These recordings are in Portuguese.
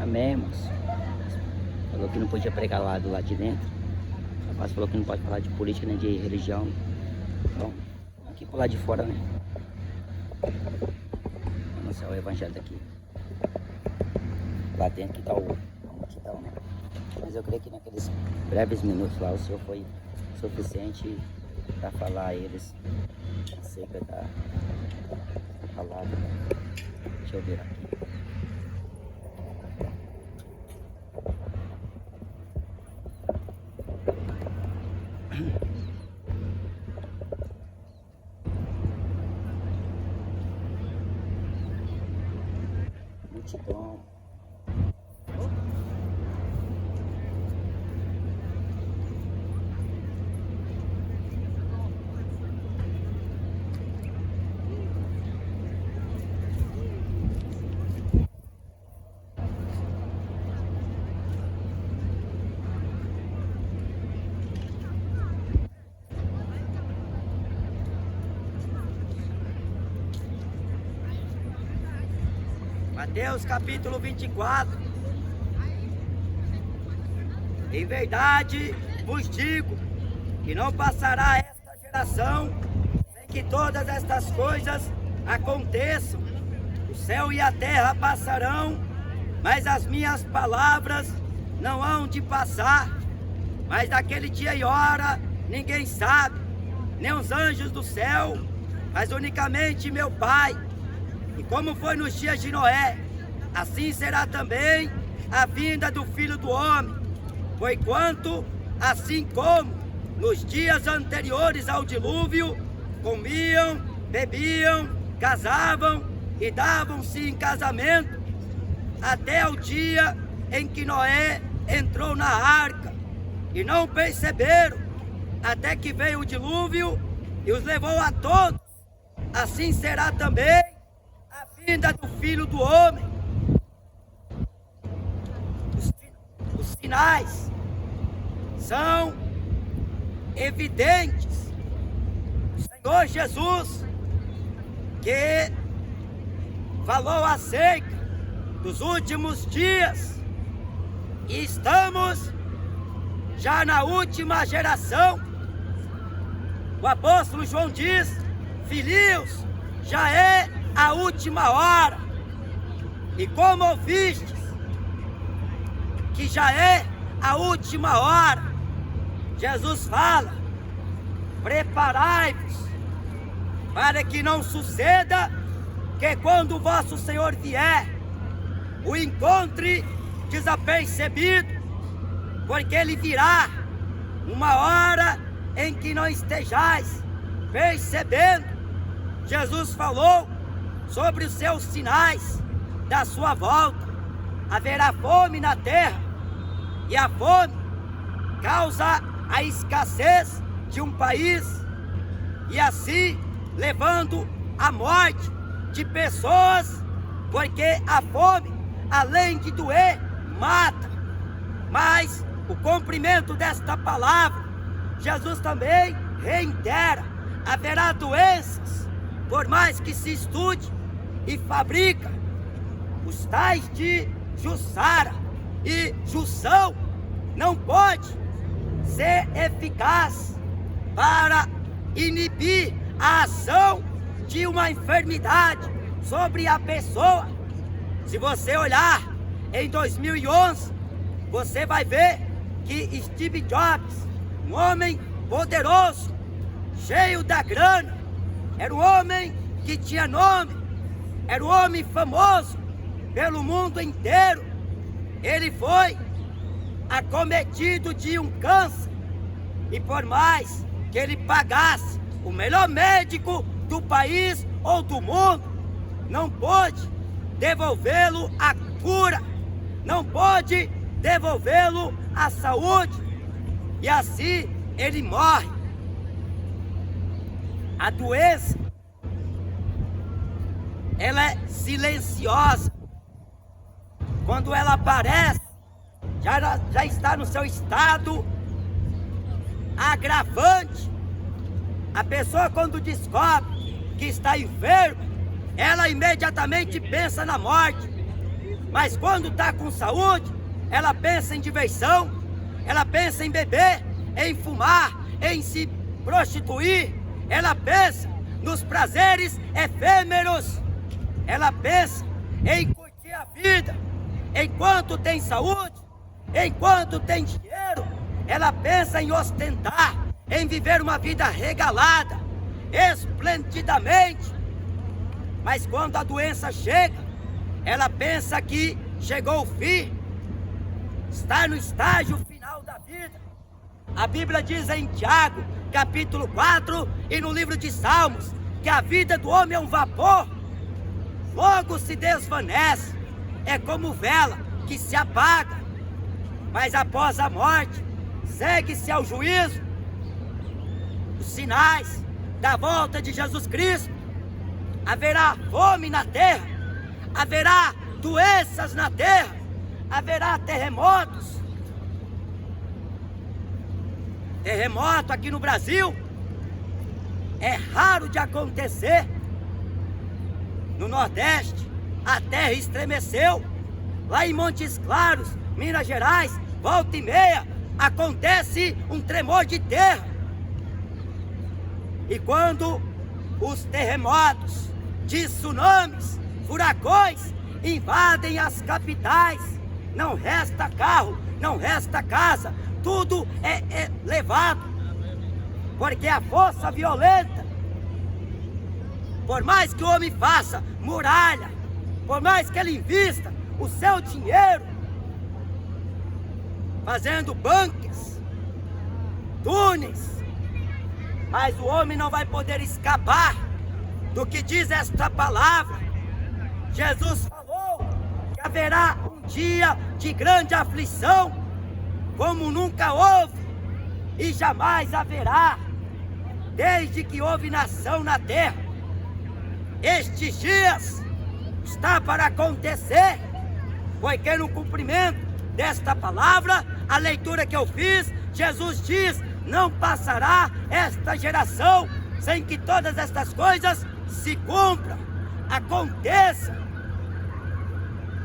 Amém, irmãos. Falou que não podia pregar lá do lado de dentro. O rapaz falou que não pode falar de política nem de religião. Então, aqui pro lado de fora, né? Vamos mostrar o evangelho daqui. Lá dentro que tá a multidão, né? Mas eu creio que naqueles breves minutos lá o Senhor foi suficiente para falar a eles acerca da palavra. Deixa eu ver aqui. Multidão. Mateus capítulo 24. Em verdade vos digo que não passará esta geração sem que todas estas coisas aconteçam. O céu e a terra passarão, mas as minhas palavras não hão de passar. Mas daquele dia e hora ninguém sabe, nem os anjos do céu, mas unicamente meu Pai. E como foi nos dias de Noé, assim será também a vinda do Filho do Homem. Porquanto, assim como nos dias anteriores ao dilúvio, comiam, bebiam, casavam e davam-se em casamento, até o dia em que Noé entrou na arca, e não perceberam, até que veio o dilúvio e os levou a todos. Assim será também a vinda do Filho do Homem. Os sinais são evidentes. O Senhor Jesus, que falou acerca dos últimos dias, e estamos já na última geração. O apóstolo João diz: filhinhos, já é a última hora. E como ouvistes que já é a última hora, Jesus fala: preparai-vos, para que não suceda que quando o vosso Senhor vier, o encontre desapercebido, porque ele virá uma hora em que não estejais percebendo. Jesus falou sobre os seus sinais da sua volta. Haverá fome na terra, e a fome causa a escassez de um país, e assim levando à morte de pessoas, porque a fome, além de doer, mata. Mas o cumprimento desta palavra, Jesus também reitera: haverá doenças, por mais que se estude e fabrica os tais de Jussara e Jussão, não pode ser eficaz para inibir a ação de uma enfermidade sobre a pessoa. Se você olhar em 2011, você vai ver que Steve Jobs, um homem poderoso, cheio da grana, era um homem que tinha nome, era um homem famoso pelo mundo inteiro. Ele foi acometido de um câncer, e por mais que ele pagasse o melhor médico do país ou do mundo, não pôde devolvê-lo a cura, não pôde devolvê-lo a saúde, e assim ele morre. A doença, ela é silenciosa. Quando ela aparece, já está no seu estado agravante. A pessoa, quando descobre que está enferma, ela imediatamente pensa na morte. Mas quando está com saúde, ela pensa em diversão, ela pensa em beber, em fumar, em se prostituir, ela pensa nos prazeres efêmeros, ela pensa em curtir a vida, enquanto tem saúde, enquanto tem dinheiro, ela pensa em ostentar, em viver uma vida regalada, esplendidamente. Mas quando a doença chega, ela pensa que chegou o fim, está no estágio final da vida. A Bíblia diz em Tiago, capítulo 4, e no livro de Salmos, que a vida do homem é um vapor, logo se desvanece, é como vela que se apaga, mas após a morte, segue-se ao juízo. Os sinais da volta de Jesus Cristo: haverá fome na terra, haverá doenças na terra, haverá terremotos. Terremoto aqui no Brasil é raro de acontecer. No Nordeste, a terra estremeceu. Lá em Montes Claros, Minas Gerais, volta e meia, acontece um tremor de terra. E quando os terremotos, de tsunamis, furacões invadem as capitais, não resta carro, não resta casa, tudo é levado, porque a força violenta, por mais que o homem faça muralha, por mais que ele invista o seu dinheiro, fazendo bunkers, túneis, mas o homem não vai poder escapar do que diz esta palavra. Jesus falou que haverá um dia de grande aflição, como nunca houve e jamais haverá, desde que houve nação na terra. Estes dias está para acontecer, porque no cumprimento desta palavra, a leitura que eu fiz, Jesus diz: não passará esta geração sem que todas estas coisas se cumpram, aconteçam.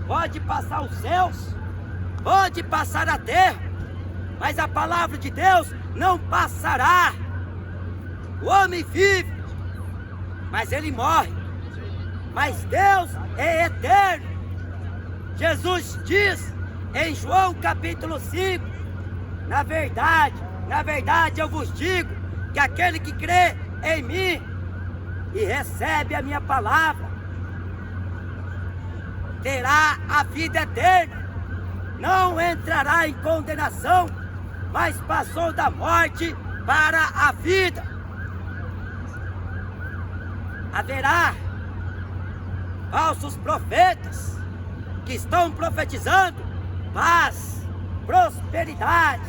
Pode passar os céus, pode passar a terra, mas a palavra de Deus não passará. O homem vive, mas ele morre, mas Deus é eterno. Jesus diz em João capítulo 5, na verdade eu vos digo que aquele que crê em mim e recebe a minha palavra terá a vida eterna, não entrará em condenação, mas passou da morte para a vida. Haverá falsos profetas que estão profetizando paz, prosperidade.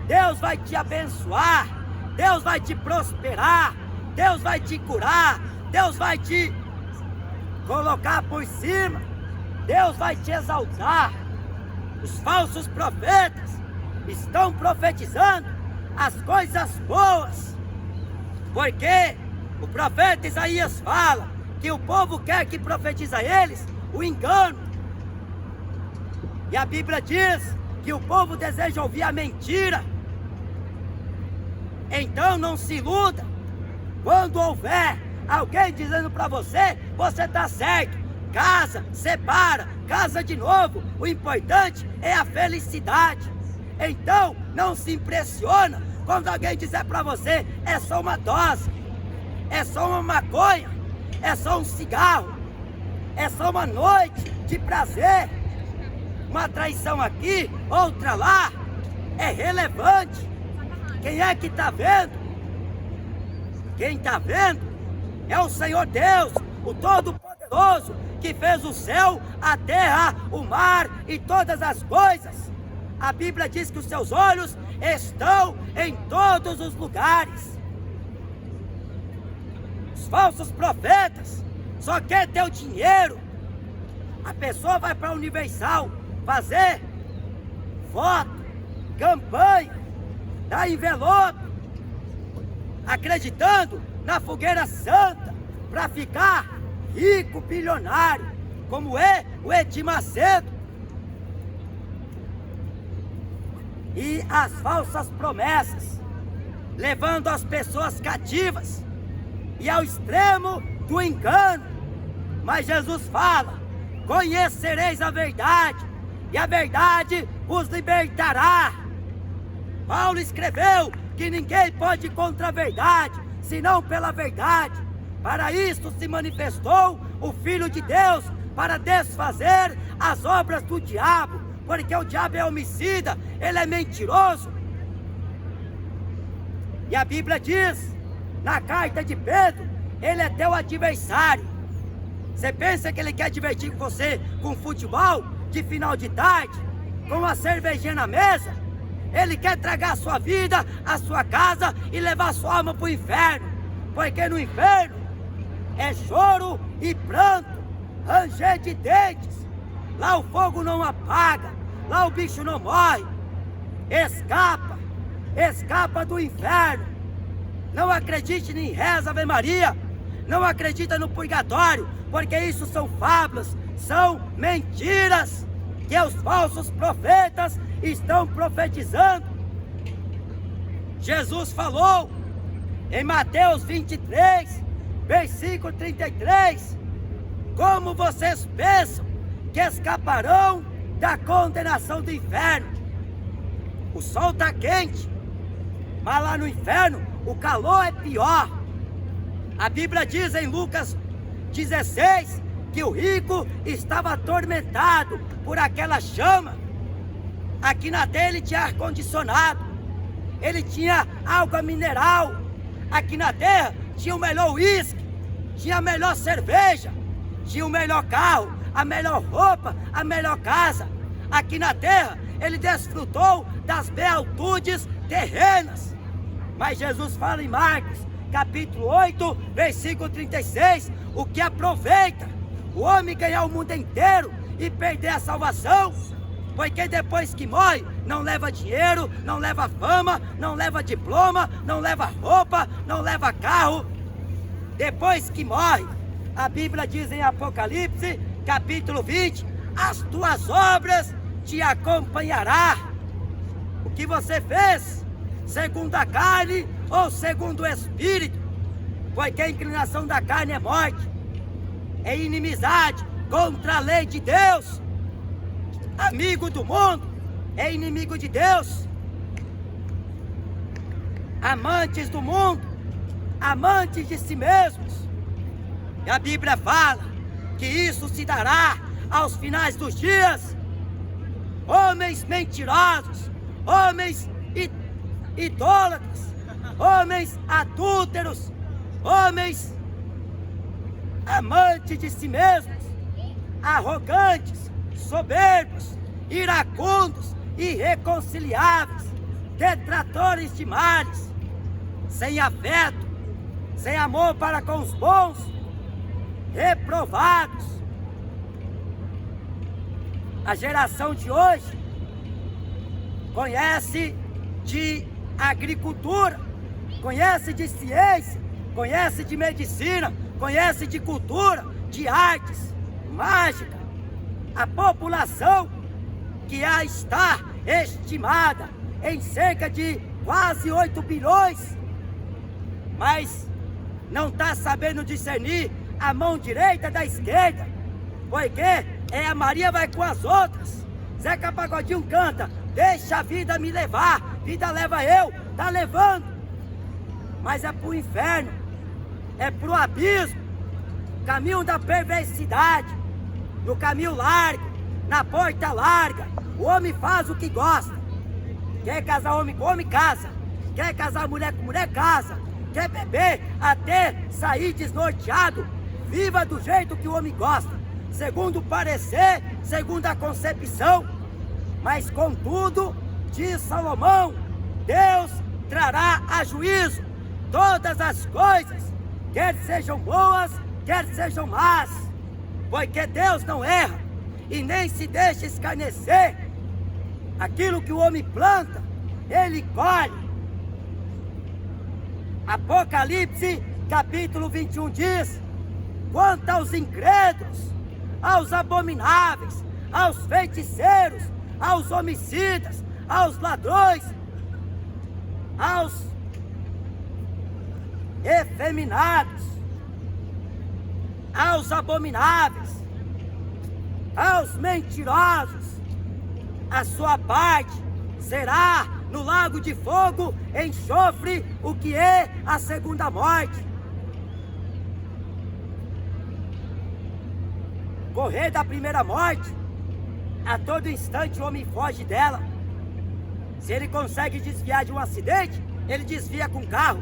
Deus vai te abençoar, Deus vai te prosperar, Deus vai te curar, Deus vai te colocar por cima, Deus vai te exaltar. Os falsos profetas estão profetizando as coisas boas, porque o profeta Isaías fala que o povo quer que profetize a eles o engano. E a Bíblia diz que o povo deseja ouvir a mentira. Então não se iluda. Quando houver alguém dizendo para você, você está certo, casa, separa, casa de novo, o importante é a felicidade. Então não se impressiona quando alguém dizer para você, é só uma dose, é só uma maconha, é só um cigarro, é só uma noite de prazer, uma traição aqui, outra lá. É relevante. Quem é que está vendo? Quem está vendo é o Senhor Deus, o Todo-Poderoso, que fez o céu, a terra, o mar e todas as coisas. A Bíblia diz que os seus olhos estão em todos os lugares. Os falsos profetas só querem ter o dinheiro. A pessoa vai para a Universal fazer foto, campanha, dar envelope, acreditando na fogueira santa para ficar rico, bilionário, como é o Edir Macedo, e as falsas promessas, levando as pessoas cativas e ao extremo do engano. Mas Jesus fala: conhecereis a verdade, e a verdade os libertará. Paulo escreveu que ninguém pode ir contra a verdade, senão pela verdade. Para isto se manifestou o Filho de Deus, para desfazer as obras do diabo, porque o diabo é homicida, ele é mentiroso. E a Bíblia diz, na carta de Pedro, ele é teu adversário. Você pensa que ele quer divertir com você com futebol de final de tarde, com uma cervejinha na mesa? Ele quer tragar a sua vida, a sua casa e levar a sua alma para o inferno, porque no inferno é choro e pranto, ranger de dentes. Lá o fogo não apaga, lá o bicho não morre. Escapa do inferno. Não acredite em reza, Ave Maria. Não acredita no purgatório, porque isso são fábulas, são mentiras que os falsos profetas estão profetizando. Jesus falou em Mateus 23, versículo 33: como vocês pensam que escaparão da condenação do inferno? O sol está quente, mas lá no inferno o calor é pior. A Bíblia diz em Lucas 16 que o rico estava atormentado por aquela chama. Aqui na terra ele tinha ar-condicionado, ele tinha água mineral. Aqui na terra tinha o melhor uísque, tinha a melhor cerveja, tinha o melhor carro, a melhor roupa, a melhor casa. Aqui na terra ele desfrutou das beatitudes terrenas. Mas Jesus fala em Marcos capítulo 8, versículo 36, o que aproveita o homem ganhar o mundo inteiro e perder a salvação? Porque depois que morre, não leva dinheiro, não leva fama, não leva diploma, não leva roupa, não leva carro. Depois que morre, a Bíblia diz em Apocalipse capítulo 20, as tuas obras te acompanhará. O que você fez, segundo a carne ou segundo o Espírito? Porque a inclinação da carne é morte, é inimizade contra a lei de Deus. Amigo do mundo é inimigo de Deus. Amantes do mundo, amantes de si mesmos. E a Bíblia fala que isso se dará aos finais dos dias. Homens mentirosos, homens idólatras, homens adúlteros, homens amantes de si mesmos, arrogantes, soberbos, iracundos, irreconciliáveis, detratores de males, sem afeto, sem amor para com os bons, reprovados. A geração de hoje conhece de agricultura, conhece de ciência, conhece de medicina, conhece de cultura, de artes, mágica. A população que está estimada em cerca de quase 8 bilhões, mas não está sabendo discernir a mão direita da esquerda, porque é a Maria vai com as outras. Zeca Pagodinho canta, deixa a vida me levar, vida leva eu, tá levando, mas é pro inferno, é pro abismo, caminho da perversidade, no caminho largo, na porta larga. O homem faz o que gosta. Quer casar homem com homem, casa. Quer casar mulher com mulher, casa. Quer beber até sair desnorteado, viva do jeito que o homem gosta, segundo o parecer, segundo a concepção. Mas contudo, diz Salomão, Deus trará a juízo todas as coisas, quer sejam boas, quer sejam más, porque Deus não erra e nem se deixa escarnecer. Aquilo que o homem planta, ele colhe. Apocalipse capítulo 21 diz, quanto aos incrédulos, aos abomináveis, aos feiticeiros, aos homicidas, aos ladrões, aos efeminados, aos abomináveis, aos mentirosos. A sua parte será no lago de fogo, enxofre, o que é a segunda morte. Correr da primeira morte, a todo instante o homem foge dela. Se ele consegue desviar de um acidente, ele desvia com o carro.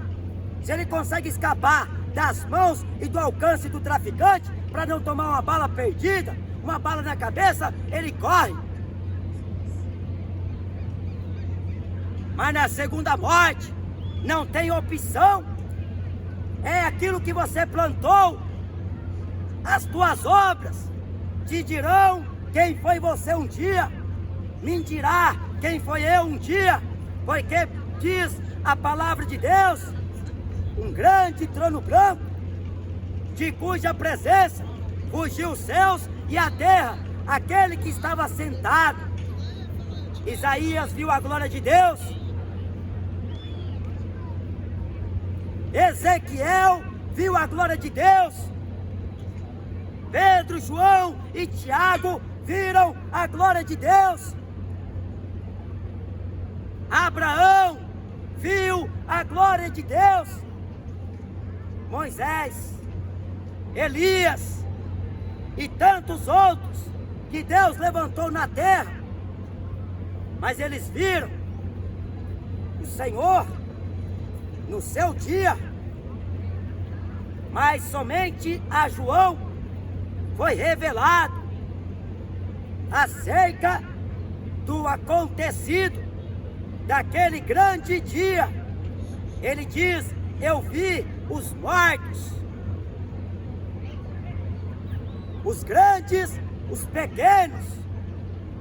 Se ele consegue escapar das mãos e do alcance do traficante, para não tomar uma bala perdida, uma bala na cabeça, ele corre. Mas na segunda morte, não tem opção. É aquilo que você plantou. As tuas obras te dirão quem foi você um dia. Me dirá quem foi eu um dia. Porque diz a palavra de Deus, um grande trono branco, de cuja presença fugiu os céus e a terra, aquele que estava sentado. Isaías viu a glória de Deus. Ezequiel viu a glória de Deus. Pedro, João e Tiago viram a glória de Deus. Abraão viu a glória de Deus. Moisés, Elias e tantos outros que Deus levantou na terra. Mas eles viram o Senhor no seu dia. Mas somente a João foi revelado acerca do acontecido daquele grande dia. Ele diz: eu vi os mortos, os grandes, os pequenos,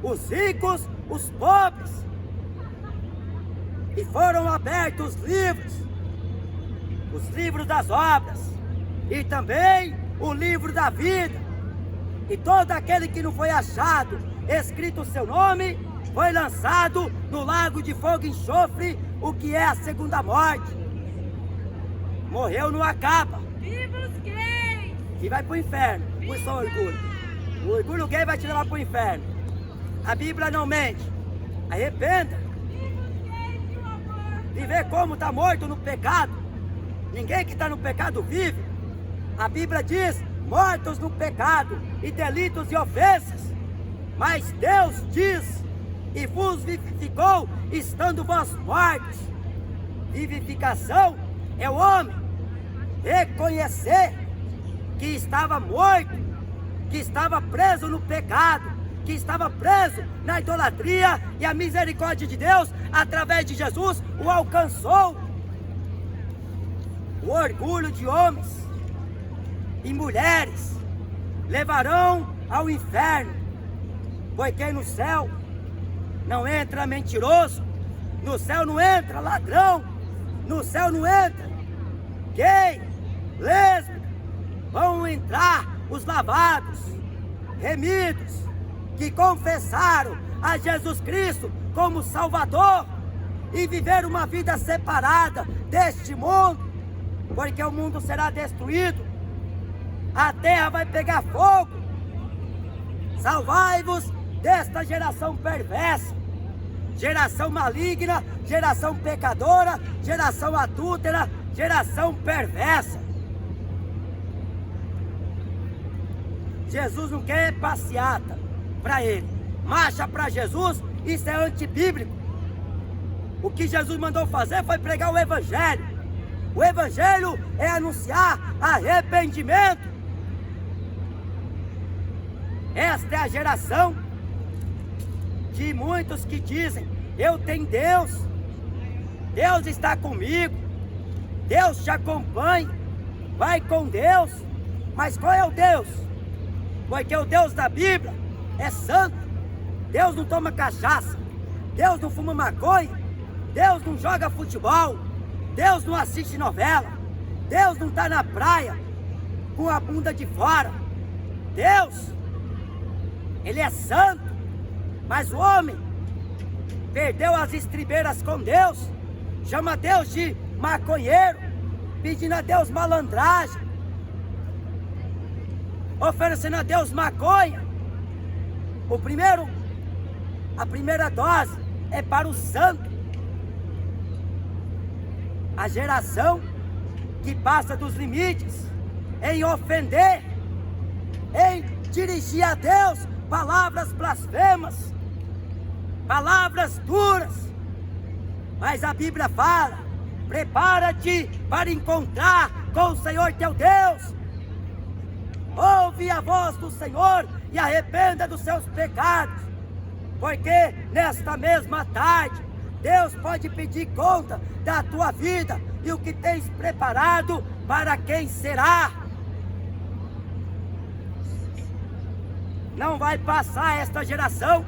os ricos, os pobres, e foram abertos os livros das obras, e também o livro da vida. E todo aquele que não foi achado escrito o seu nome, foi lançado no lago de fogo e enxofre, o que é a segunda morte. Morreu não acaba. Viva os gays! E vai pro inferno, por seu orgulho. O orgulho gay vai te levar pro inferno. A Bíblia não mente. Arrependa. Viva os gays, meu amor! Viver como está morto no pecado. Ninguém que está no pecado vive. A Bíblia diz: mortos no pecado e delitos e ofensas. Mas Deus diz: e vos vivificou, estando vós mortos. Vivificação é o homem reconhecer que estava morto, que estava preso no pecado, que estava preso na idolatria, e a misericórdia de Deus, através de Jesus, o alcançou. O orgulho de homens e mulheres levarão ao inferno, porque no céu não entra mentiroso, no céu não entra ladrão, no céu não entra gay, lésbica. Vão entrar os lavados, remidos, que confessaram a Jesus Cristo como Salvador e viveram uma vida separada deste mundo, porque o mundo será destruído, a terra vai pegar fogo. Salvai-vos desta geração perversa, geração maligna, geração pecadora, geração adúltera, geração perversa. Jesus não quer passeata para ele, marcha para Jesus. Isso é antibíblico. O que Jesus mandou fazer foi pregar o Evangelho. O Evangelho é anunciar arrependimento. Esta é a geração de muitos que dizem: eu tenho Deus, Deus está comigo, Deus te acompanha, vai com Deus. Mas qual é o Deus? Porque o Deus da Bíblia é santo. Deus não toma cachaça, Deus não fuma maconha, Deus não joga futebol, Deus não assiste novela, Deus não está na praia com a bunda de fora. Deus, Ele é santo. Mas o homem perdeu as estribeiras com Deus, chama Deus de maconheiro, pedindo a Deus malandragem, oferecendo a Deus maconha. A primeira dose é para o santo, a geração que passa dos limites em ofender, em dirigir a Deus palavras blasfemas, palavras duras. Mas a Bíblia fala: prepara-te para encontrar com o Senhor teu Deus. Ouve a voz do Senhor e arrependa dos seus pecados, porque nesta mesma tarde Deus pode pedir conta da tua vida e o que tens preparado para quem será. Não vai passar esta geração,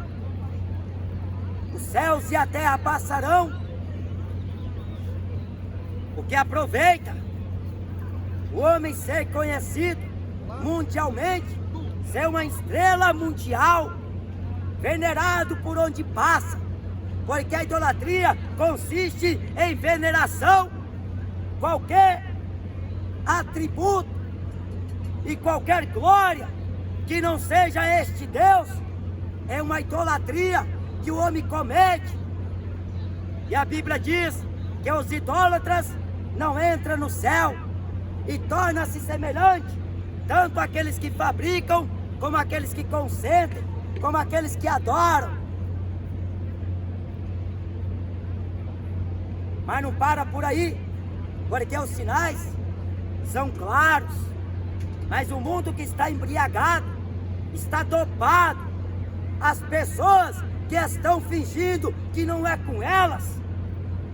os céus e a terra passarão. O que aproveita o homem ser conhecido mundialmente, ser uma estrela mundial, venerado por onde passa, porque a idolatria consiste em veneração. Qualquer atributo e qualquer glória que não seja este Deus é uma idolatria que o homem comete. E a Bíblia diz que os idólatras não entram no céu, e torna-se semelhante tanto aqueles que fabricam, como aqueles que consentem, como aqueles que adoram. Mas não para por aí, porque os sinais são claros. Mas o mundo que está embriagado, está dopado, as pessoas que estão fingindo que não é com elas,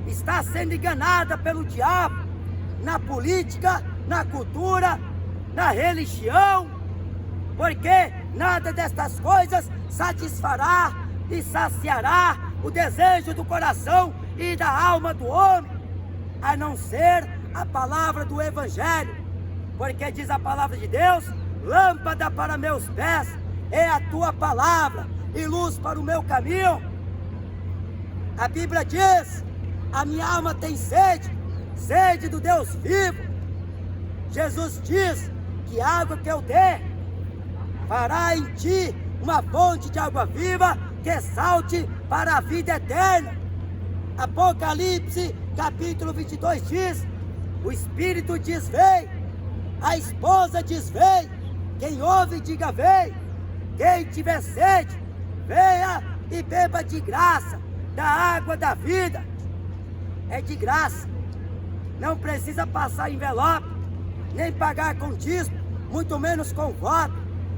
está sendo enganada pelo diabo, na política, na cultura, na religião, porque nada destas coisas satisfará e saciará o desejo do coração e da alma do homem, a não ser a palavra do Evangelho, porque diz a palavra de Deus: lâmpada para meus pés é a tua palavra e luz para o meu caminho. A Bíblia diz: a minha alma tem sede, sede do Deus vivo. Jesus diz que a água que eu der fará em ti uma fonte de água viva que salte para a vida eterna. Apocalipse capítulo 22 diz: o Espírito diz vem, a esposa diz vem, quem ouve diga vem, quem tiver sede, venha e beba de graça da água da vida. É de graça, não precisa passar envelope, nem pagar com dízimo, muito menos com voto.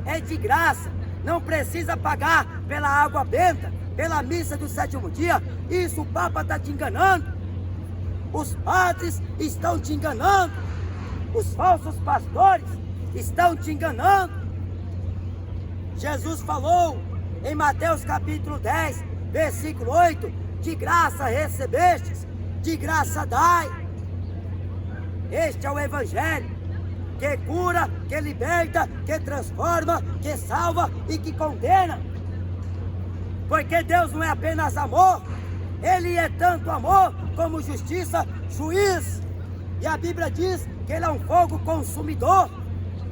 É de graça, não precisa pagar pela água benta, pela missa do sétimo dia. Isso o Papa está te enganando, os padres estão te enganando, os falsos pastores estão te enganando. Jesus falou em Mateus capítulo 10, versículo 8: de graça recebestes, de graça dai. Este é o Evangelho, que cura, que liberta, que transforma, que salva e que condena. Porque Deus não é apenas amor, Ele é tanto amor como justiça, juiz. E a Bíblia diz que Ele é um fogo consumidor.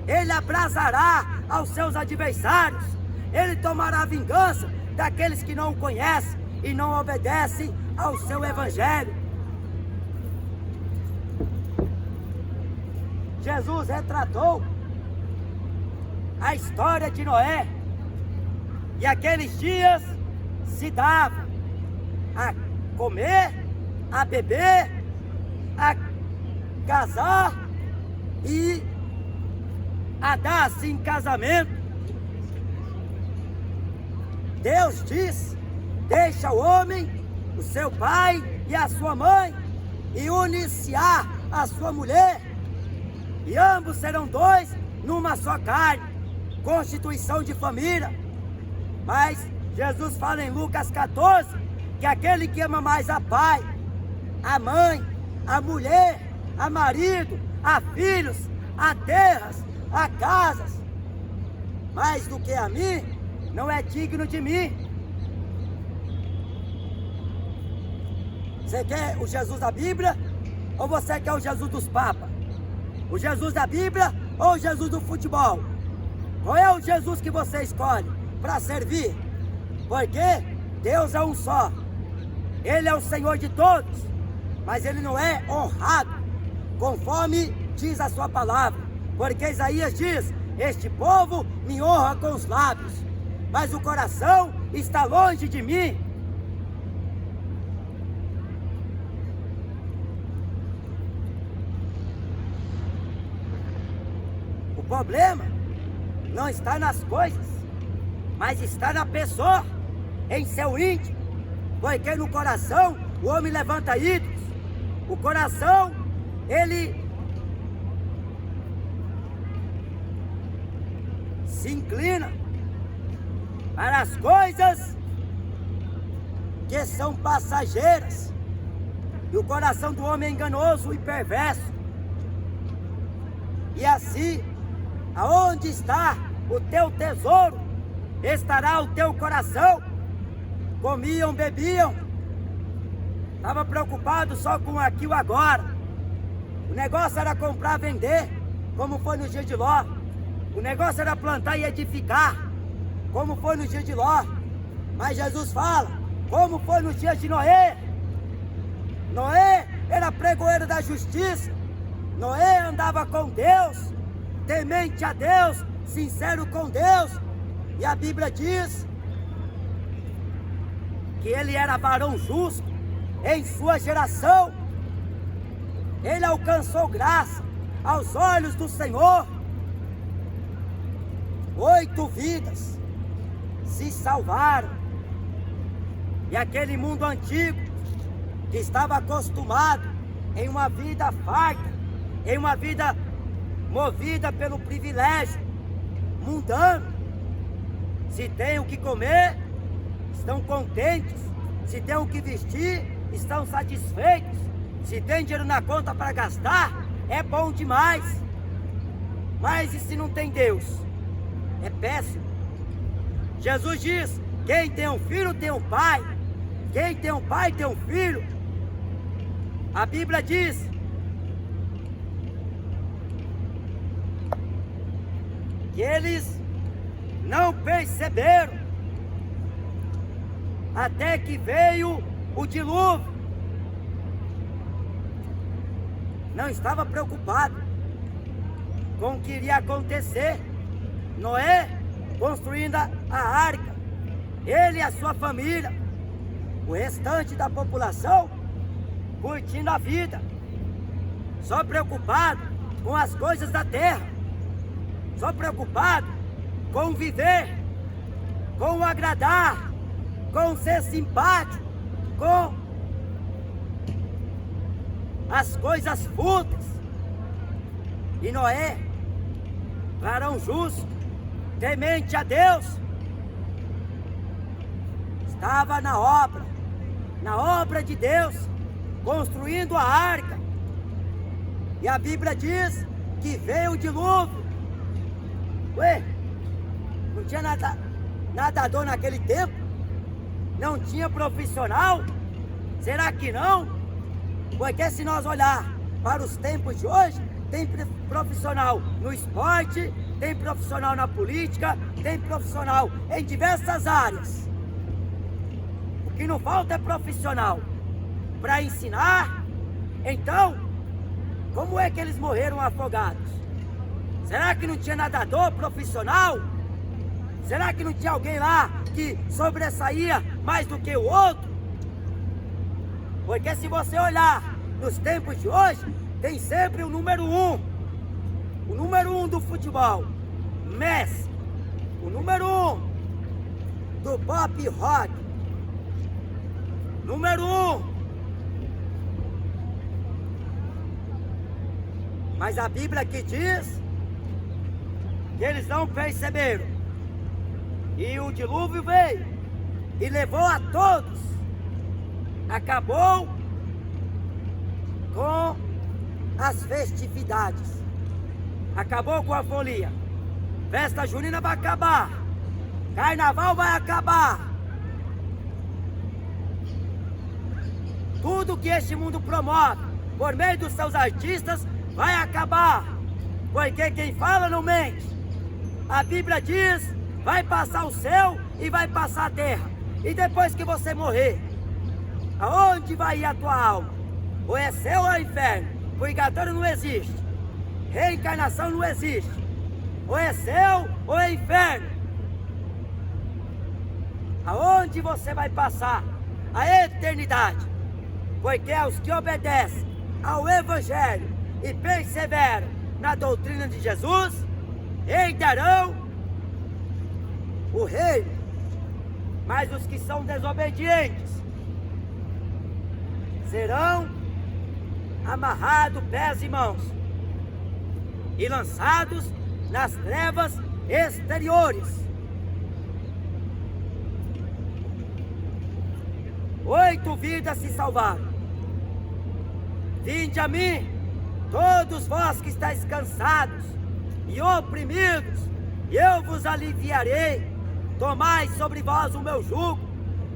Ele abrasará aos seus adversários. Ele tomará vingança daqueles que não o conhecem e não obedecem ao seu Evangelho. Jesus retratou a história de Noé, e aqueles dias se dava a comer, a beber, a casar e a dar-se em casamento. Deus diz: deixa o homem, o seu pai e a sua mãe, e une-se-á a sua mulher, e ambos serão dois numa só carne, constituição de família. Mas Jesus fala em Lucas 14 que aquele que ama mais a pai, a mãe, a mulher, a marido, a filhos, a terras, a casas, mais do que a mim, não é digno de mim. Você quer o Jesus da Bíblia ou você quer o Jesus dos papas? O Jesus da Bíblia ou o Jesus do futebol? Qual é o Jesus que você escolhe para servir? Porque Deus é um só. Ele é o Senhor de todos, mas Ele não é honrado, conforme diz a sua palavra. Porque Isaías diz: este povo me honra com os lábios, mas o coração está longe de mim. O problema não está nas coisas, mas está na pessoa, em seu íntimo. Porque no coração o homem levanta ídolos. O coração, ele se inclina para as coisas que são passageiras. E o coração do homem é enganoso e perverso. E assim, aonde está o teu tesouro, estará o teu coração. Comiam, bebiam, estava preocupado só com aqui o agora. O negócio era comprar, vender, como foi no dia de Ló. O negócio era plantar e edificar, como foi no dia de Ló. Mas Jesus fala, como foi no dia de Noé. Noé era pregoeiro da justiça. Noé andava com Deus, temente a Deus, sincero com Deus. E a Bíblia diz que ele era varão justo em sua geração. Ele alcançou graça aos olhos do Senhor. 8 vidas se salvaram. E aquele mundo antigo, que estava acostumado em uma vida farta, em uma vida movida pelo privilégio mundano, se tem o que comer, estão contentes. Se tem o que vestir, estão satisfeitos. Se tem dinheiro na conta para gastar, é bom demais. Mas e se não tem Deus? É péssimo. Jesus diz: quem tem um filho tem um pai. Quem tem um pai tem um filho. A Bíblia diz que eles não perceberam até que veio o dilúvio. Não estava preocupado com o que iria acontecer. Noé construindo a arca, ele e a sua família, o restante da população curtindo a vida, só preocupado com as coisas da terra, só preocupado com viver, com agradar, com ser simpático, com as coisas fúteis. E Noé, varão justo, temente a Deus, estava na obra de Deus, construindo a arca. E a Bíblia diz que veio o dilúvio. Ué, não tinha nadador naquele tempo? Não tinha profissional? Será que não? Porque se nós olhar para os tempos de hoje, tem profissional no esporte, tem profissional na política, tem profissional em diversas áreas. O que não falta é profissional para ensinar. Então, como é que eles morreram afogados? Será que não tinha nadador profissional? Será que não tinha alguém lá que sobressaía mais do que o outro? Porque se você olhar nos tempos de hoje, tem sempre o número 1. O número 1 do futebol, Messi. O número 1 do pop rock. Número 1. Mas a Bíblia aqui diz que eles não perceberam. E o dilúvio veio e levou a todos. Acabou com as festividades. Acabou com a folia. Festa junina vai acabar. Carnaval vai acabar. Tudo que este mundo promove, por meio dos seus artistas, vai acabar. Porque quem fala não mente. A Bíblia diz, vai passar o céu e vai passar a terra. E depois que você morrer, aonde vai ir a tua alma? Ou é céu ou é inferno? Purgatório não existe. Reencarnação não existe. Ou é céu ou é inferno. Aonde você vai passar a eternidade? Porque aos que obedecem ao Evangelho e perseveram na doutrina de Jesus, herdarão o reino. Mas os que são desobedientes serão amarrados pés e mãos e lançados nas trevas exteriores. 8 vidas se salvaram. Vinde a mim, todos vós que estáis cansados e oprimidos, e eu vos aliviarei. Tomai sobre vós o meu jugo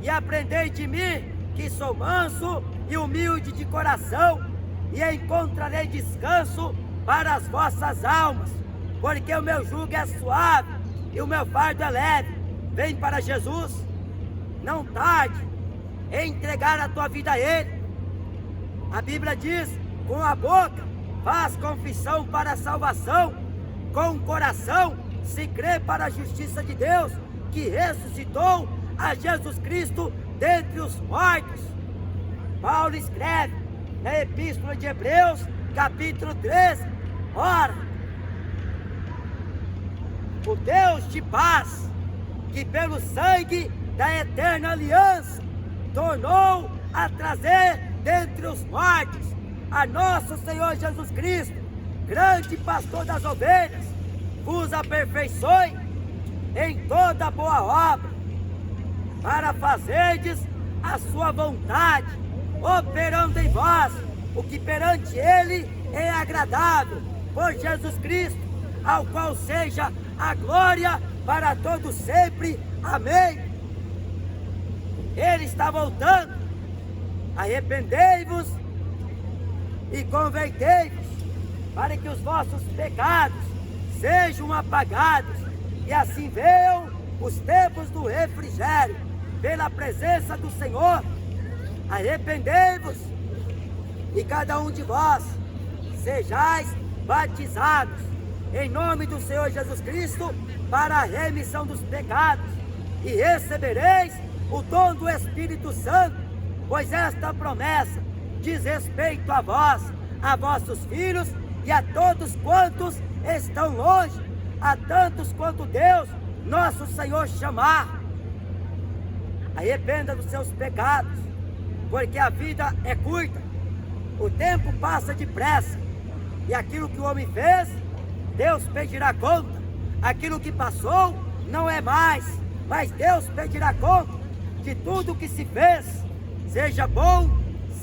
e aprendei de mim, que sou manso e humilde de coração, e encontrarei descanso para as vossas almas, porque o meu jugo é suave e o meu fardo é leve. Vem para Jesus, não tarde em entregar a tua vida a Ele. A Bíblia diz, com a boca faz confissão para a salvação, com o coração se crê para a justiça de Deus, que ressuscitou a Jesus Cristo dentre os mortos. Paulo escreve na Epístola de Hebreus, capítulo 13, ora, o Deus de paz, que pelo sangue da eterna aliança tornou a trazer dentre os mortos a nosso Senhor Jesus Cristo, grande pastor das ovelhas, vos aperfeiçoe em toda boa obra, para fazerdes a sua vontade, operando em vós o que perante Ele é agradável, por Jesus Cristo, ao qual seja a glória para todos sempre. Amém. Ele está voltando. Arrependei-vos e convertei-vos, para que os vossos pecados sejam apagados, e assim venham os tempos do refrigério, pela presença do Senhor. Arrependei-vos, e cada um de vós sejais batizados em nome do Senhor Jesus Cristo, para a remissão dos pecados, e recebereis o dom do Espírito Santo, pois esta promessa diz respeito a vós, a vossos filhos e a todos quantos estão longe, a tantos quanto Deus, nosso Senhor, chamar. Arrependa dos seus pecados, porque a vida é curta, o tempo passa depressa, e aquilo que o homem fez, Deus pedirá conta. Aquilo que passou não é mais, mas Deus pedirá conta de tudo que se fez, seja bom,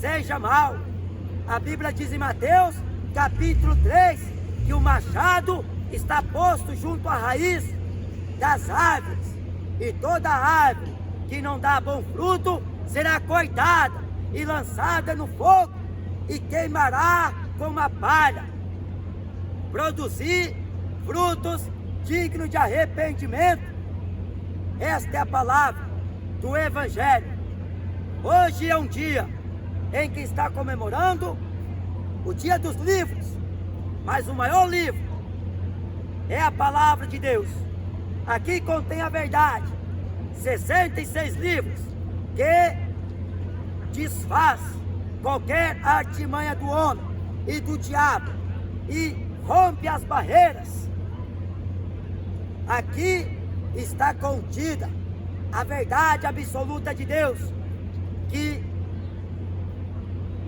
seja mal. A Bíblia diz em Mateus, capítulo 3, que o machado está posto junto à raiz das árvores, e toda árvore que não dá bom fruto será cortada e lançada no fogo, e queimará como a palha. Produzir frutos dignos de arrependimento. Esta é a palavra do Evangelho. Hoje é um dia em que está comemorando o dia dos livros, mas o maior livro é a palavra de Deus. Aqui contém a verdade, 66 livros que desfaz qualquer artimanha do homem e do diabo e rompe as barreiras. Aqui está contida a verdade absoluta de Deus, que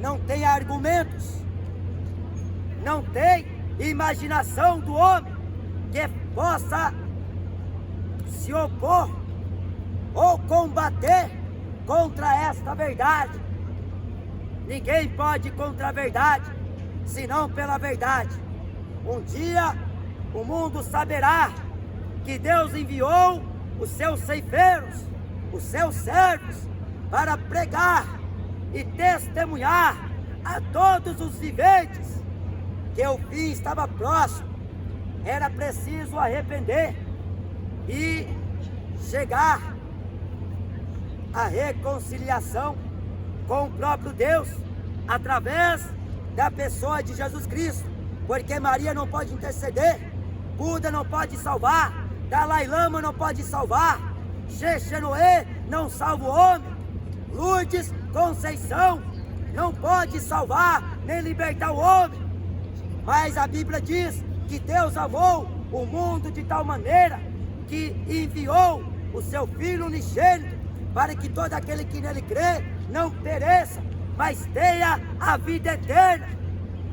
não tem argumentos, não tem imaginação do homem que possa se opor ou combater contra esta verdade. Ninguém pode ir contra a verdade, senão pela verdade. Um dia o mundo saberá que Deus enviou os seus ceifeiros, os seus servos, para pregar e testemunhar a todos os viventes que o fim estava próximo. Era preciso arrepender e chegar à reconciliação com o próprio Deus através da pessoa de Jesus Cristo, porque Maria não pode interceder, Buda não pode salvar, Dalai Lama não pode salvar, Xexenoê não salva o homem, Lourdes Conceição não pode salvar nem libertar o homem. Mas a Bíblia diz que Deus amou o mundo de tal maneira que enviou o seu Filho unigênito para que todo aquele que nele crê não pereça, mas tenha a vida eterna.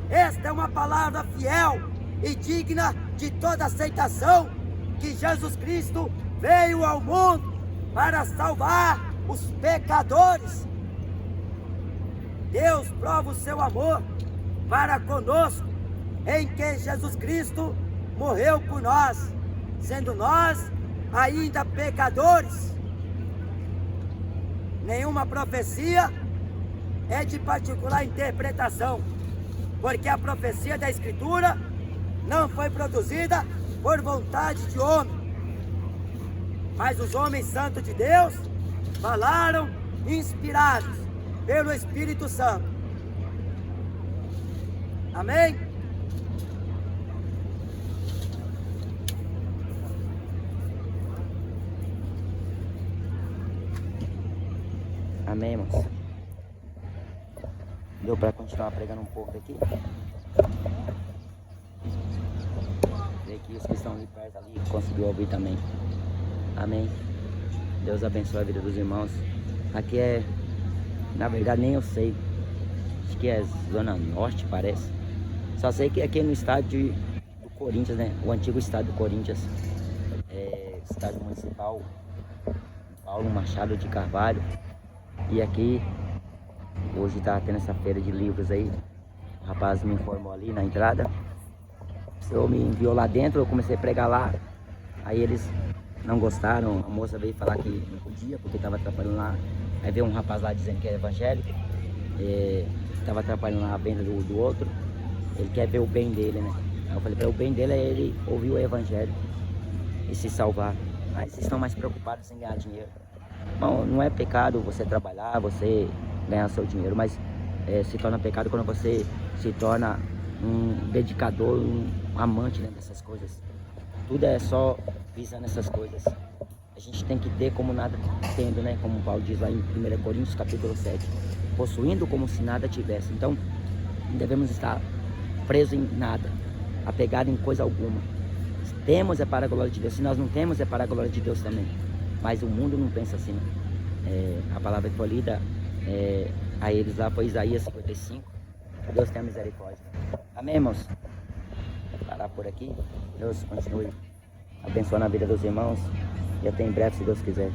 Esta é uma palavra fiel e digna de toda aceitação, que Jesus Cristo veio ao mundo para salvar os pecadores. Deus prova o seu amor para conosco em que Jesus Cristo morreu por nós, sendo nós ainda pecadores. Nenhuma profecia é de particular interpretação, porque a profecia da Escritura não foi produzida por vontade de homem, mas os homens santos de Deus falaram inspirados pelo Espírito Santo. Amém? Amém, irmãos? Deu para continuar pregando um pouco aqui? Creio que os que estão ali perto ali conseguiu ouvir também. Amém? Deus abençoe a vida dos irmãos. Aqui é, na verdade nem eu sei, acho que é Zona Norte, parece. Só sei que aqui é no estádio do Corinthians, né? O antigo estádio do Corinthians, estádio municipal Paulo Machado de Carvalho. E aqui hoje tá tendo essa feira de livros aí. O rapaz me informou ali na entrada. O senhor me enviou lá dentro, eu comecei a pregar lá. Aí eles não gostaram, a moça veio falar que não podia porque estava atrapalhando lá. Aí veio um rapaz lá dizendo que é evangélico, estava atrapalhando lá a venda do outro. Ele quer ver o bem dele, né? Aí eu falei para o bem dele é ele ouvir o evangelho e se salvar. Mas vocês estão mais preocupados em ganhar dinheiro. Bom, não é pecado você trabalhar, você ganhar seu dinheiro, mas se torna pecado quando você se torna um dedicador, um amante, né, dessas coisas. Tudo é só visando essas coisas. A gente tem que ter como nada tendo, né? Como Paulo diz lá em 1 Coríntios capítulo 7. Possuindo como se nada tivesse. Então, não devemos estar presos em nada, apegado em coisa alguma. Se temos é para a glória de Deus. Se nós não temos é para a glória de Deus também. Mas o mundo não pensa assim. A palavra que foi lida a eles lá foi Isaías 55. Que Deus tenha misericórdia. Amém, irmãos? Vou parar por aqui. Deus continue abençoando a vida dos irmãos. E até em breve, se Deus quiser.